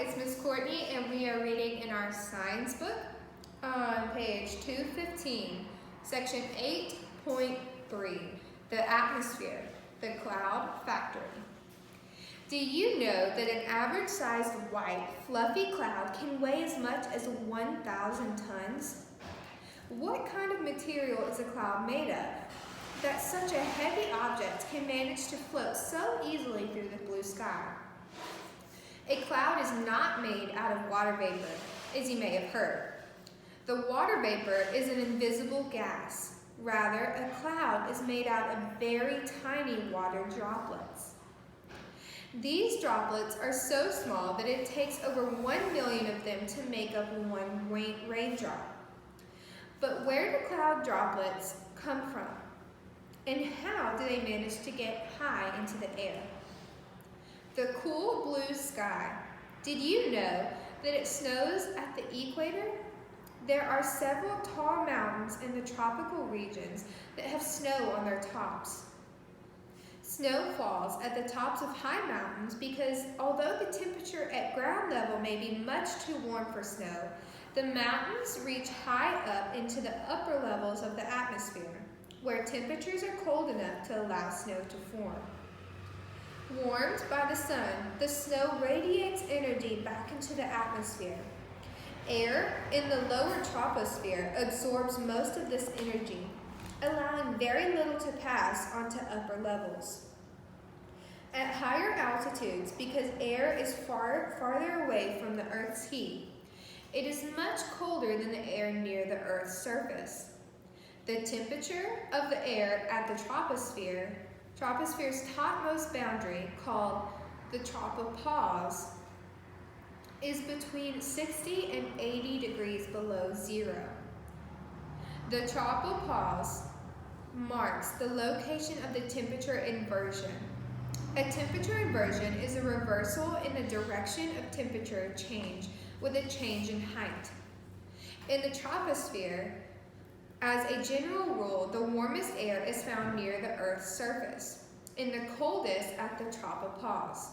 it's Miss Courtney, and we are reading in our science book on page 215, section 8.3, the atmosphere, the cloud factory. Do you know that an average-sized white, fluffy cloud can weigh as much as 1,000 tons? What kind of material is a cloud made of that such a heavy object can manage to float so easily through the blue sky? A cloud is not made out of water vapor, as you may have heard. The water vapor is an invisible gas. Rather, a cloud is made out of very tiny water droplets. These droplets are so small that it takes over 1 million of them to make up one raindrop. But where do cloud droplets come from? And how do they manage to get high into the air? The cool blue sky. Did you know that it snows at the equator? There are several tall mountains in the tropical regions that have snow on their tops. Snow falls at the tops of high mountains because although the temperature at ground level may be much too warm for snow, the mountains reach high up into the upper levels of the atmosphere, where temperatures are cold enough to allow snow to form. Warmed by the sun, the snow radiates energy back into the atmosphere. Air in the lower troposphere absorbs most of this energy, allowing very little to pass onto upper levels. At higher altitudes, because air is farther away from the Earth's heat, it is much colder than the air near the Earth's surface. The temperature of the air at the troposphere's topmost boundary, called the tropopause, is between 60 and 80 degrees below zero. The tropopause marks the location of the temperature inversion. A temperature inversion is a reversal in the direction of temperature change with a change in height. In the troposphere, as a general rule, the warmest air is found near the Earth's surface, and the coldest at the tropopause.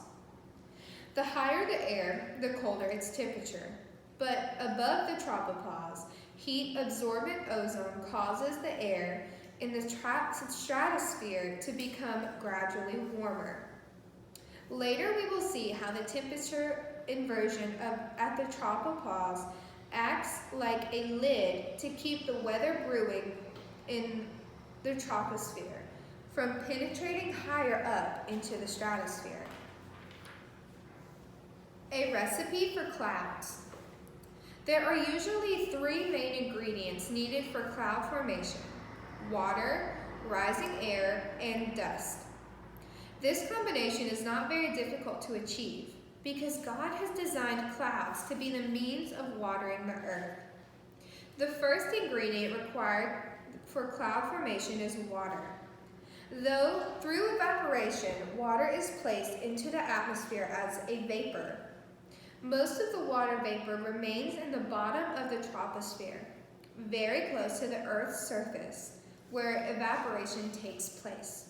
The higher the air, the colder its temperature. But above the tropopause, heat-absorbent ozone causes the air in the stratosphere to become gradually warmer. Later we will see how the temperature inversion at the tropopause acts like a lid to keep the weather brewing in the troposphere from penetrating higher up into the stratosphere. A recipe for clouds. There are usually three main ingredients needed for cloud formation: water, rising air, and dust. This combination is not very difficult to achieve because God has designed clouds to be the means of watering the earth. The first ingredient required for cloud formation is water. Though through evaporation, water is placed into the atmosphere as a vapor, most of the water vapor remains in the bottom of the troposphere, very close to the Earth's surface, where evaporation takes place.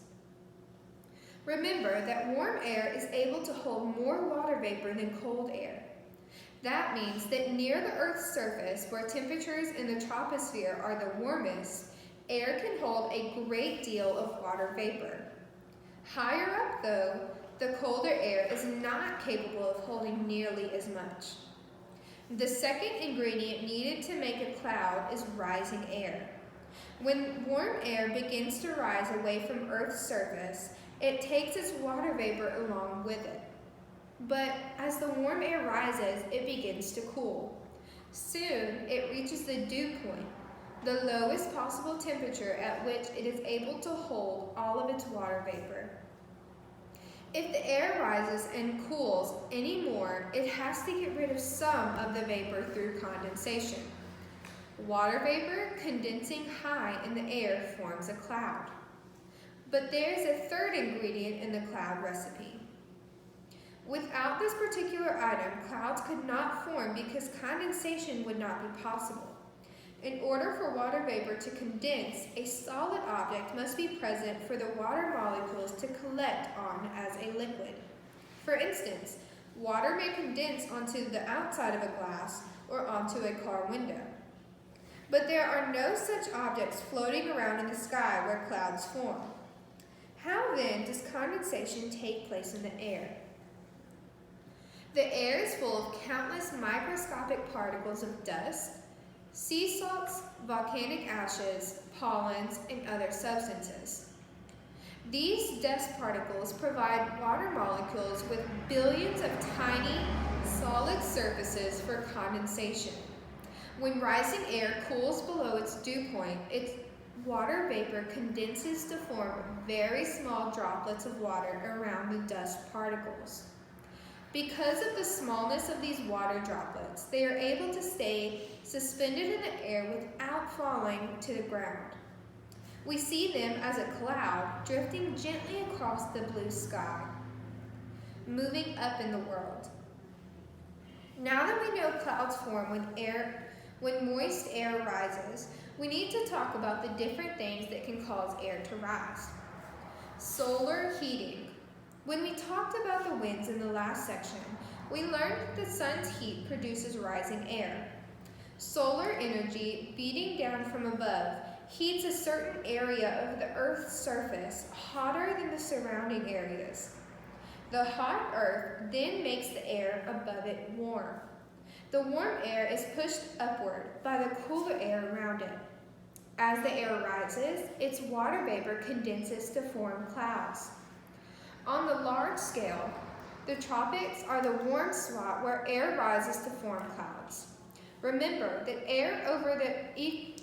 Remember that warm air is able to hold more water vapor than cold air. That means that near the Earth's surface, where temperatures in the troposphere are the warmest, air can hold a great deal of water vapor. Higher up, though, the colder air is not capable of holding nearly as much. The second ingredient needed to make a cloud is rising air. When warm air begins to rise away from Earth's surface, it takes its water vapor along with it. But as the warm air rises, it begins to cool. Soon, it reaches the dew point, the lowest possible temperature at which it is able to hold all of its water vapor. If the air rises and cools any more, it has to get rid of some of the vapor through condensation. Water vapor condensing high in the air forms a cloud. But there's a third ingredient in the cloud recipe. Without this particular item, clouds could not form because condensation would not be possible. In order for water vapor to condense, a solid object must be present for the water molecules to collect on as a liquid. For instance, Water may condense onto the outside of a glass or onto a car window. But there are no such objects floating around in the sky where clouds form. How then does condensation take place in the air? The air is full of countless microscopic particles of dust, sea salts, volcanic ashes, pollens, and other substances. These dust particles provide water molecules with billions of tiny, solid surfaces for condensation. When rising air cools below its dew point, its water vapor condenses to form very small droplets of water around the dust particles. Because of the smallness of these water droplets, they are able to stay suspended in the air without falling to the ground. We see them as a cloud drifting gently across the blue sky, moving up in the world. Now that we know clouds form when moist air rises, we need to talk about the different things that can cause air to rise. Solar heating. When we talked about the winds in the last section, we learned that the sun's heat produces rising air. Solar energy beating down from above heats a certain area of the Earth's surface hotter than the surrounding areas. The hot Earth then makes the air above it warm. The warm air is pushed upward by the cooler air around it. As the air rises, its water vapor condenses to form clouds. On the large scale, the tropics are the warm spot where air rises to form clouds. Remember that air over the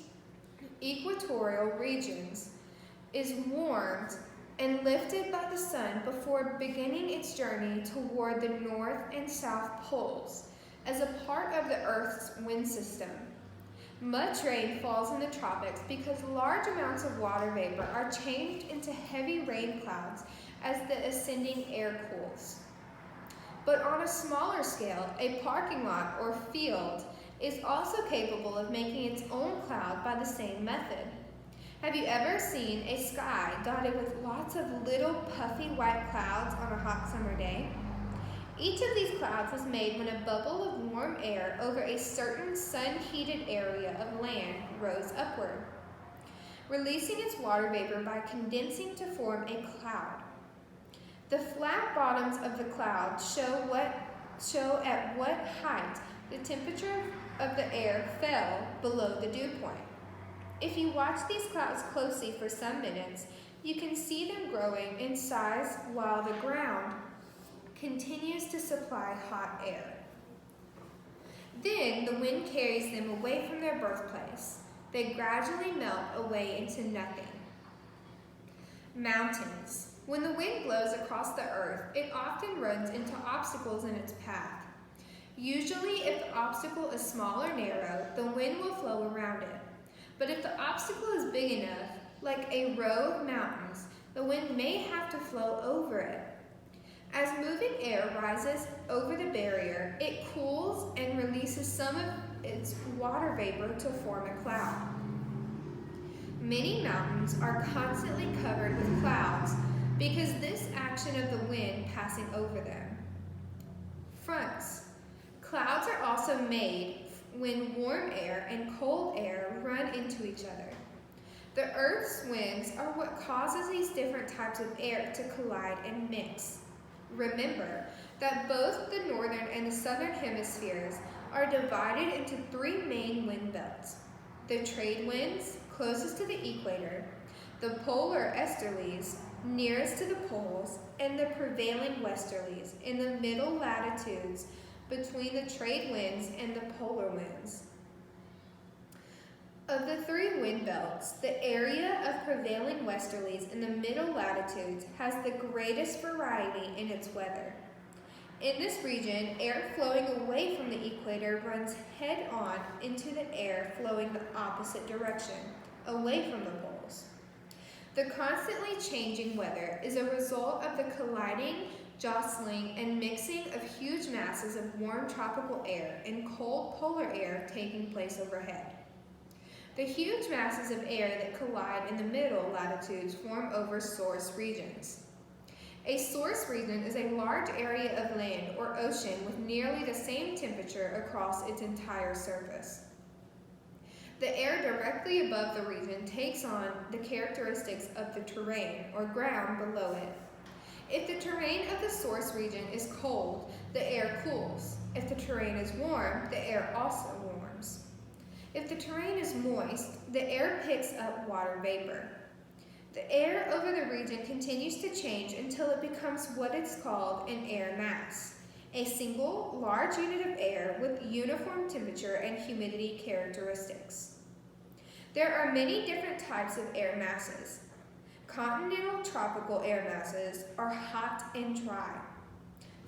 equatorial regions is warmed and lifted by the sun before beginning its journey toward the north and south poles as a part of the Earth's wind system. Much rain falls in the tropics because large amounts of water vapor are changed into heavy rain clouds as the ascending air cools. But on a smaller scale, a parking lot or field is also capable of making its own cloud by the same method. Have you ever seen a sky dotted with lots of little puffy white clouds on a hot summer day? Each of these clouds was made when a bubble of warm air over a certain sun-heated area of land rose upward, releasing its water vapor by condensing to form a cloud. The flat bottoms of the cloud show at what height the temperature of the air fell below the dew point. If you watch these clouds closely for some minutes, you can see them growing in size while the ground continues to supply hot air. Then the wind carries them away from their birthplace. They gradually melt away into nothing. Mountains. When the wind blows across the earth, it often runs into obstacles in its path. Usually, if the obstacle is small or narrow, the wind will flow around it. But if the obstacle is big enough, like a row of mountains, the wind may have to flow over it. As moving air rises over the barrier, it cools and releases some of its water vapor to form a cloud. Many mountains are constantly covered with clouds because this action of the wind passing over them. Fronts. Clouds are also made when warm air and cold air run into each other. The Earth's winds are what causes these different types of air to collide and mix. Remember that both the northern and the southern hemispheres are divided into three main wind belts: the trade winds closest to the equator, the polar easterlies nearest to the poles, and the prevailing westerlies in the middle latitudes between the trade winds and the polar winds. Of the three wind belts, the area of prevailing westerlies in the middle latitudes has the greatest variety in its weather. In this region, air flowing away from the equator runs head-on into the air flowing the opposite direction, away from the poles. The constantly changing weather is a result of the colliding, jostling, and mixing of huge masses of warm tropical air and cold polar air taking place overhead. The huge masses of air that collide in the middle latitudes form over source regions. A source region is a large area of land or ocean with nearly the same temperature across its entire surface. The air directly above the region takes on the characteristics of the terrain or ground below it. If the terrain of the source region is cold, the air cools. If the terrain is warm, the air also warms. If the terrain is moist, the air picks up water vapor. The air over the region continues to change until it becomes what is called an air mass, a single, large unit of air with uniform temperature and humidity characteristics. There are many different types of air masses. Continental tropical air masses are hot and dry,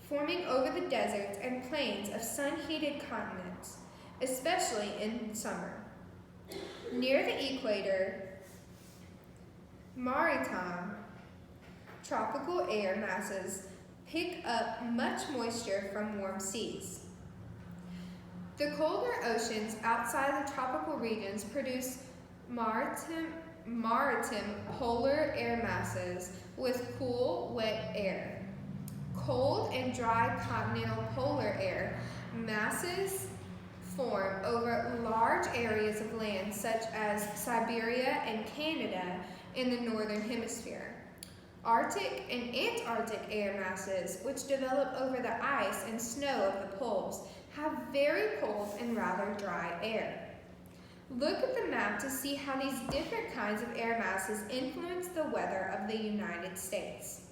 forming over the deserts and plains of sun-heated continents, especially in summer. Near the equator, maritime tropical air masses pick up much moisture from warm seas. The colder oceans outside the tropical regions produce maritime polar air masses with cool, wet air. Cold and dry continental polar air masses form over large areas of land such as Siberia and Canada in the northern hemisphere. Arctic and Antarctic air masses, which develop over the ice and snow of the poles, have very cold and rather dry air. Look at the map to see how these different kinds of air masses influence the weather of the United States.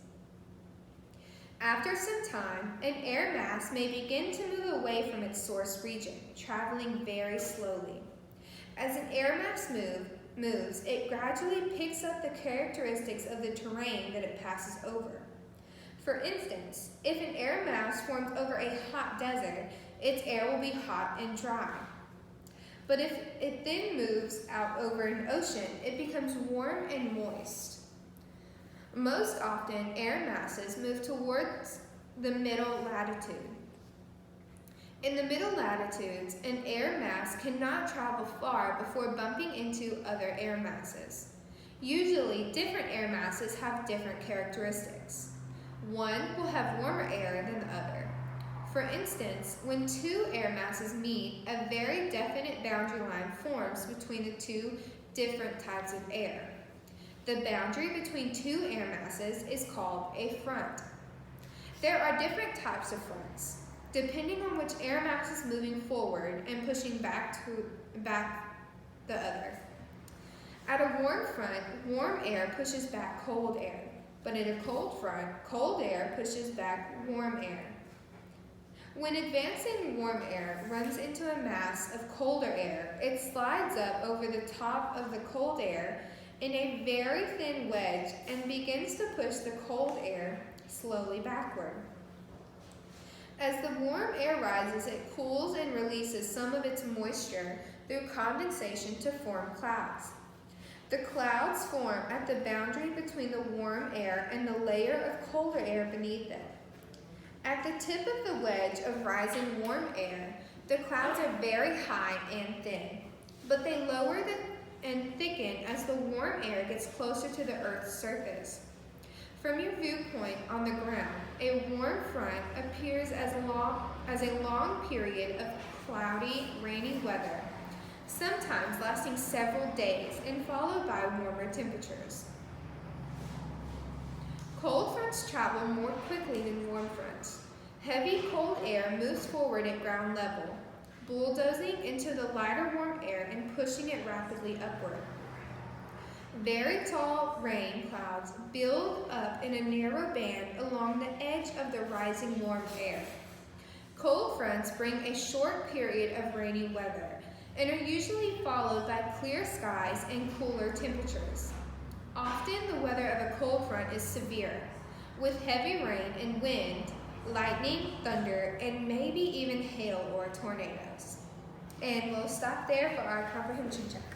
After some time, an air mass may begin to move away from its source region, traveling very slowly. As an air mass moves, it gradually picks up the characteristics of the terrain that it passes over. For instance, if an air mass forms over a hot desert, its air will be hot and dry. But if it then moves out over an ocean, it becomes warm and moist. Most often, air masses move towards the middle latitude. In the middle latitudes, an air mass cannot travel far before bumping into other air masses. Usually, different air masses have different characteristics. One will have warmer air than the other. For instance, when two air masses meet, a very definite boundary line forms between the two different types of air. The boundary between two air masses is called a front. There are different types of fronts, depending on which air mass is moving forward and pushing back the other. At a warm front, warm air pushes back cold air, but at a cold front, cold air pushes back warm air. When advancing warm air runs into a mass of colder air, it slides up over the top of the cold air in a very thin wedge and begins to push the cold air slowly backward. As the warm air rises, it cools and releases some of its moisture through condensation to form clouds. The clouds form at the boundary between the warm air and the layer of colder air beneath it. At the tip of the wedge of rising warm air, the clouds are very high and thin, but they lower and thicken as the warm air gets closer to the Earth's surface. From your viewpoint on the ground, a warm front appears as a long period of cloudy, rainy weather, sometimes lasting several days and followed by warmer temperatures. Cold fronts travel more quickly than warm fronts. Heavy cold air moves forward at ground level, bulldozing into the lighter warm air and pushing it rapidly upward. Very tall rain clouds build up in a narrow band along the edge of the rising warm air. Cold fronts bring a short period of rainy weather and are usually followed by clear skies and cooler temperatures. Often the weather of a cold front is severe, with heavy rain and wind, lightning, thunder, and maybe even hail or tornadoes. And we'll stop there for our comprehension check.